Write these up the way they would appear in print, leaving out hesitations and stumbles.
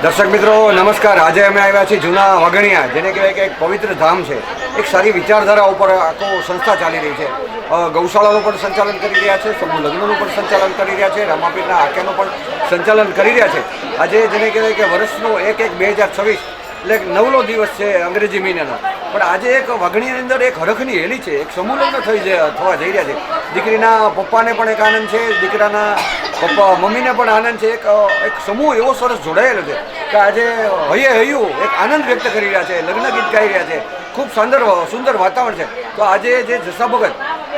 દર્શક મિત્રો નમસ્કાર। આજે અમે આવ્યા છીએ જૂના વાઘણિયા, જેને કહેવાય કે એક પવિત્ર ધામ છે। એક સારી વિચારધારા ઉપર આખો સંસ્થા ચાલી રહી છે। ગૌશાળાનું પણ સંચાલન કરી રહ્યા છે, સમૂહ લગ્નનું પણ સંચાલન કરી રહ્યા છે, રામાપીરના આખ્યાનું પણ સંચાલન કરી રહ્યા છે। આજે જેને કહેવાય કે વર્ષનો 1/1/2026 એટલે નવલો દિવસ છે અંગ્રેજી મહિનાનો, પણ આજે એક વાઘણીની અંદર એક હરખની હેલી છે, એક સમૂહ લગ્ન થવા જઈ રહ્યા છે। દીકરીના પપ્પાને પણ એક આનંદ છે, દીકરાના પપ્પા મમ્મીને પણ આનંદ છે। એક સમૂહ એવો સરસ જોડાયેલો છે કે આજે હૈયું એક આનંદ વ્યક્ત કરી રહ્યા છે, લગ્ન ગીત ગાઈ રહ્યા છે, ખૂબ સુંદર વાતાવરણ છે। તો આજે જે જસા ભગત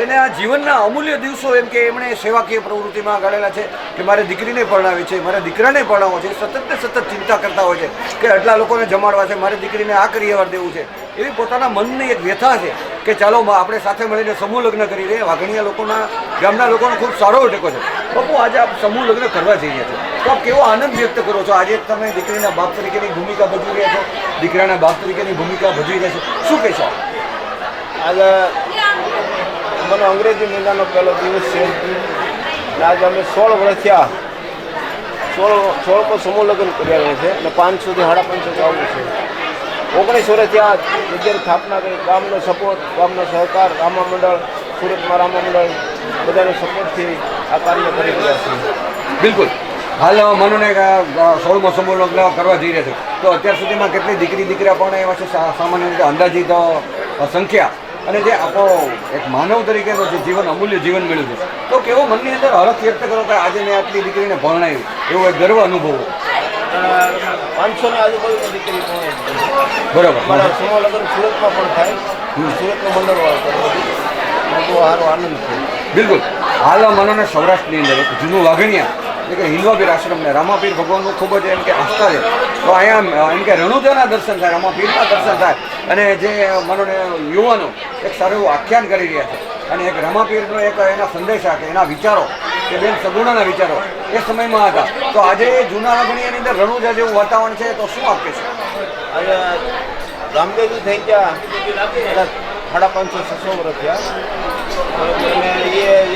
એને આ જીવનના અમૂલ્ય દિવસો એમ કે એમણે સેવાકીય પ્રવૃત્તિમાં ગાળેલા છે કે મારે દીકરીને પરણાવી છે, મારા દીકરાને પરણાવવો છે, સતત ને સતત ચિંતા કરતા હોય છે કે આટલા લોકોને જમાડવા છે, મારે દીકરીને આ કરિયાવર દેવું છે। એવી પોતાના મનની એક વ્યથા છે કે ચાલો આપણે સાથે મળીને સમૂહ લગ્ન કરી દઈએ। વાઘણીયા લોકોના ગામના લોકોનો ખૂબ સારો ટેકો છે। બાપુ, આજે આપ સમૂહ લગ્ન કરવા જઈ રહ્યા છો તો આપ કેવો આનંદ વ્યક્ત કરો છો? આજે તમે દીકરીના બાપ તરીકેની ભૂમિકા ભજવી રહ્યા છો, દીકરાના બાપ તરીકેની ભૂમિકા ભજવી રહ્યા છો, શું કહેશો? આજે મને અંગ્રેજી મહિનાનો પહેલો દિવસ છે અને આજે અમે 16 વર્ષ થયા, 16 સમૂહ લગ્ન કર્યા છે અને 5 સુધી 550 આવવું છે। 19 વર્ષ થયા જગ્યાની સ્થાપના કરી, ગામનો સપોર્ટ, ગામનો સહકાર, રામા મંડળ, સુરતમાં રામા મંડળ બધાનો સપોર્ટથી આ કાર્ય કરી રહ્યા છીએ। બિલકુલ। હાલ મનોને 16મો સમૂહ લગ્ન કરવા જઈ રહ્યા છે, તો અત્યાર સુધીમાં કેટલી દીકરા પણ એવા છે? સામાન્ય રીતે અંદાજિત સંખ્યા, અને જે આપણો એક માનવ તરીકેનો જે જીવન, અમૂલ્ય જીવન મળ્યું છે, તો કેવો મનની અંદર હરખ વ્યક્ત કરો કે આજે મેં આટલી દીકરીને ભણાવી, એવો એક ગર્વ અનુભવો? 500 ની આજુબાજુની દીકરી પણ બરાબર। મારા સમૂહ લગ્ન સુરતમાં પણ થાય, સુરતનું મંડળ વાળો બહુ સારો આનંદ છે। બિલકુલ। હાલ મનોને સૌરાષ્ટ્રની અંદર એક જૂનું વાઘણિયા એટલે કે હિન્દવાપીર આશ્રમને રામાપીર ભગવાનનું ખૂબ જ એમ કે આસ્થા છે, તો અહીંયા એમ કે રણુજાના દર્શન થાય, રામાપીરના દર્શન થાય, અને જે મનોને યુવાનો એક સારું એવું આખ્યાન કરી રહ્યા છે, અને એક રામાપીરનો એક એના સંદેશા કે એના વિચારો કે બેન સગુણાના વિચારો એ સમયમાં હતા, તો આજે જૂના વાઘણિયાની અંદર રણુજા જેવું વાતાવરણ છે, તો શું આપ કહેશો? આજે રામદેવજી થઈ ગયા 550-600 વર્ષ થયા અને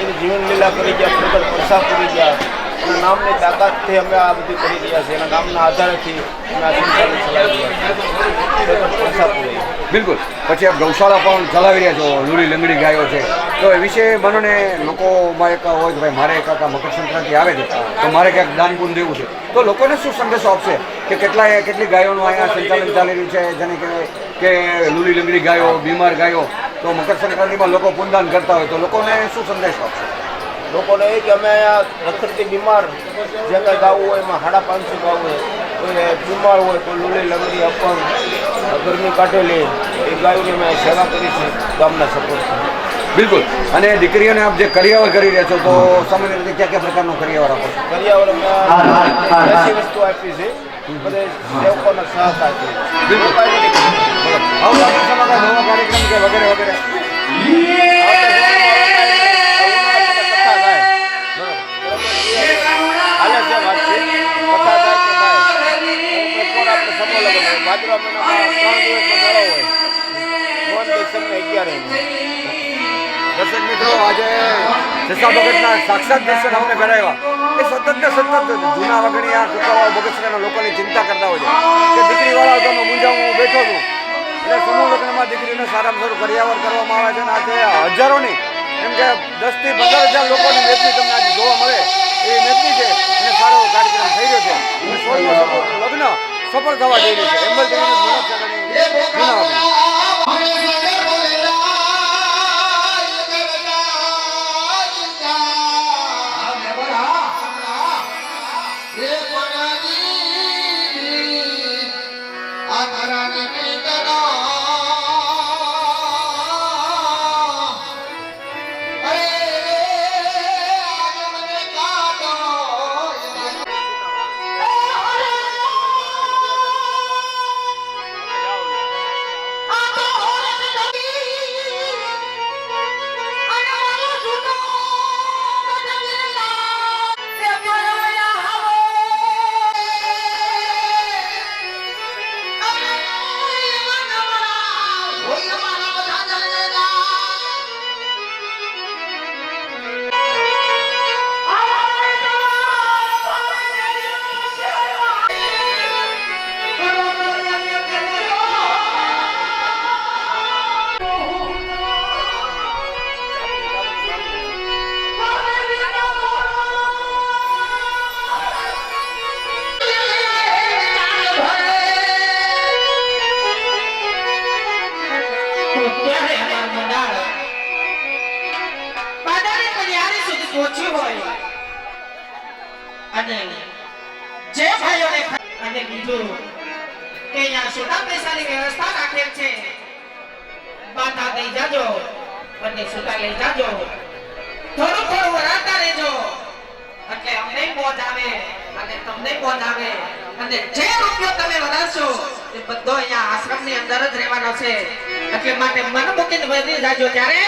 એની જીવન લીલા કરી ગયા, પ્રગટ પરસા પૂરી ગયા, એના નામની તાકાતથી અમે આ બધું કરી રહ્યા છીએ, એના નામના આધારેથી અમે આ સંચાલન ચલાવી રહ્યા છીએ, પ્રગટ પરસા પૂરી। બિલકુલ। પછી આપ ગૌશાળા પણ ચલાવી રહ્યા છો, લૂલી લંગડી ગાયો છે, તો એ વિશે મનોને લોકોમાં એક હોય કે ભાઈ મારે એક મકર સંક્રાંતિ આવે છે તો મારે ક્યાંક દાન પુણ્ય દેવું છે, તો લોકોને શું સંદેશો આપશે કે કેટલી ગાયોનું અહીંયા સંચાલન ચાલી રહ્યું છે, જેને કહેવાય કે લૂલી લંગડી ગાયો, બીમાર ગાયો, તો મકર સંક્રાંતિમાં લોકો પુણ્યદાન કરતા હોય, તો લોકોને શું સંદેશો આપશે? લોકોને એ કે અમે અહીંયા રખડતી બીમાર જે કંઈ ગાવું હોય એમાં 550 ગાવું હોય, કોઈ બીમાર હોય, કોઈ લૂલી લંગડી, અપંગ, ગરમી કાઢેલી, એ ગાયોની અમે સેવા કરી છે ગામના સપોર્ટથી। બિલકુલ। અને દીકરીઓને આપ જે કરિયાવર કરી રહ્યા છો, તો સામાન્ય રીતે કયા પ્રકારનો કરિયાવર આપો છો? કરિયાવર અમે એસી વસ્તુ આપી છે, બધે સેવકોના સહકારથી। બિલકુલ। આવું નવો કાર્યક્રમ કે વગેરે વગેરે ભાદરવા મહિનામાં 3 દિવસનો મેળો હોય, નોંધ દર્શનને 11 દર્શક મિત્રો, આજે જસા ભગતના સાક્ષાત દર્શન અમને કરાવ્યા। એ સતત ને સતત જૂના વાઘણિયા કુકાવાવ બગસરાના લોકોની ચિંતા કરતા હોય છે કે દીકરીવાળા હતો મૂંઝામાં હું બેઠો છું, એટલે સમૂહ લગ્નમાં દીકરીને સારામાં સારું કરિયાવર કરવામાં આવે છે, અને આજે હજારોની એમ કે 10 થી 15,000 લોકોની મેદની તમને આજે જોવા મળે એ મેદની છે, અને સારો કાર્યક્રમ થઈ રહ્યો છે, અને 16મું લગ્ન સફળ થવા જઈ રહ્યું છે। એમ્બલ ટીવીની મનોજ ચાંદાણી, જૂના વાઘણિયા। ત્યાં સોના પૈસાની વ્યવસ્થા રાખેલ છે. બાધા દઈ જાજો અને સોના લઈ જાજો. થોડું થોડું વરાતા રહેજો એટલે અમને મોજ આવે અને તમને મોજ આવે. અને જે રૂપિયો તમે વરાશો એ બધો અહીંયા આશ્રમની અંદર જ રહેવાનો છે. એટલે માટે મન મૂકીને વધી જાજો. ત્યારે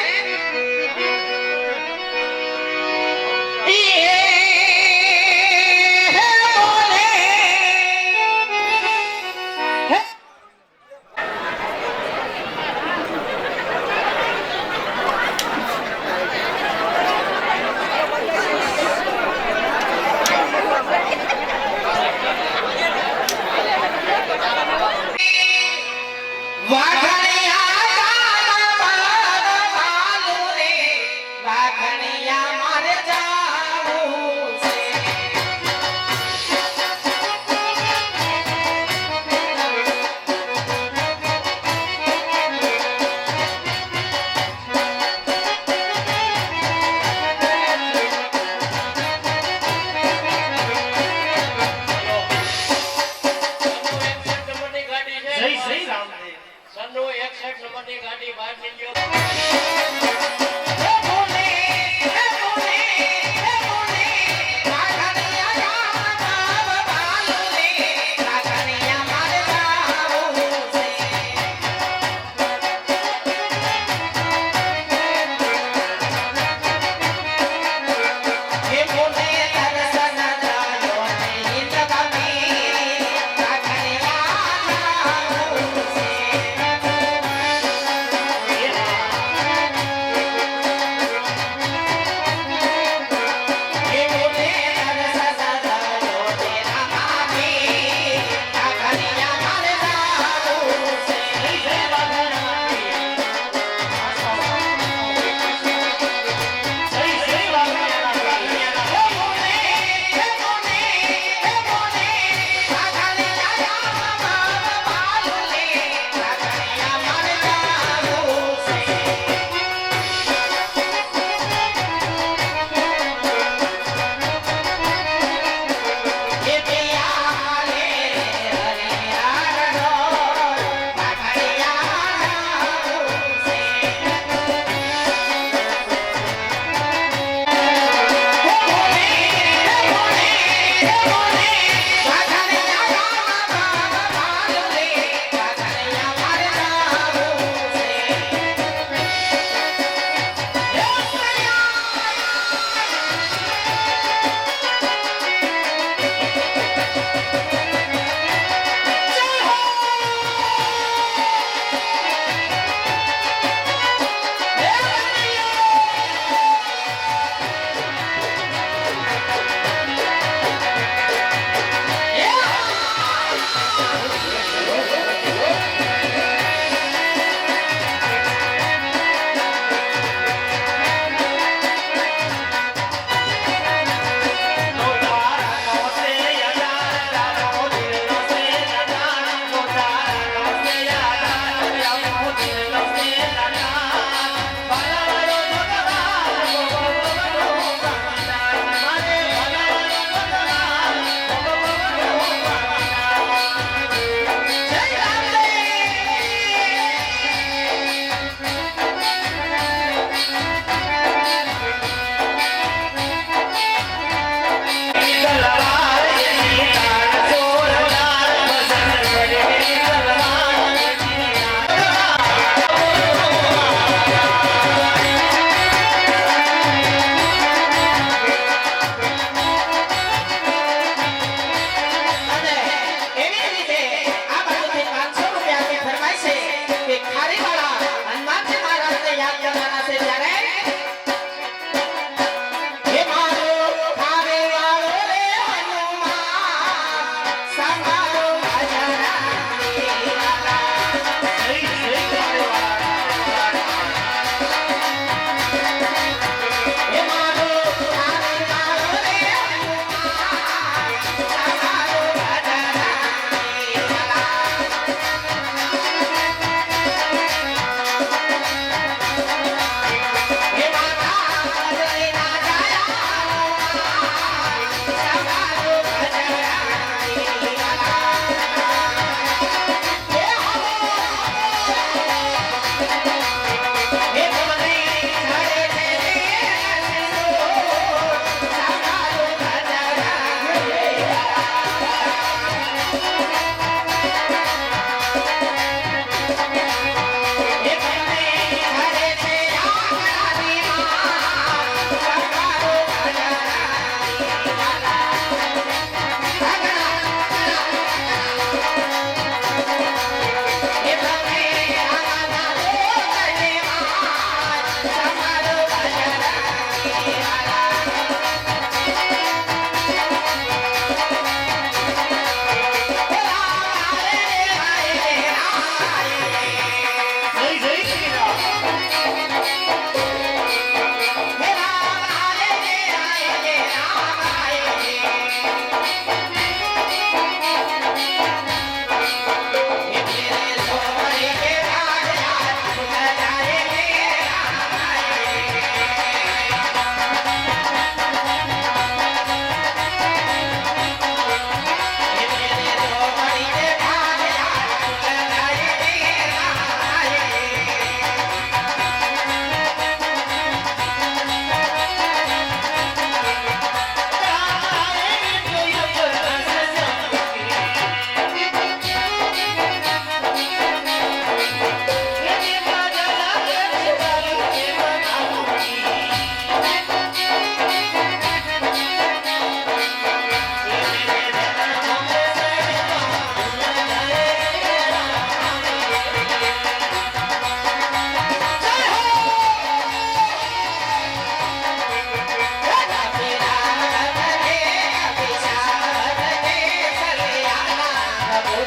સન્નો 61 નંબરની ગાડી બહાર નીકળ્યો. Yeah.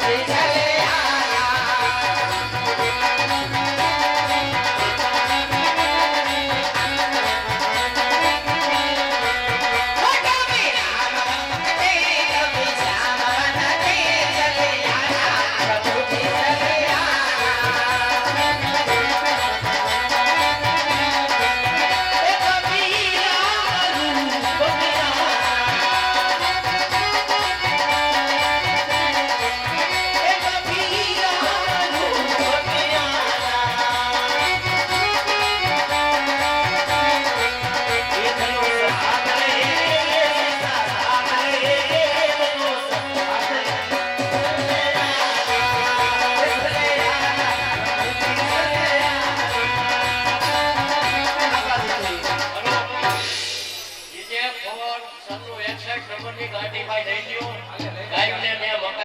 ચાલે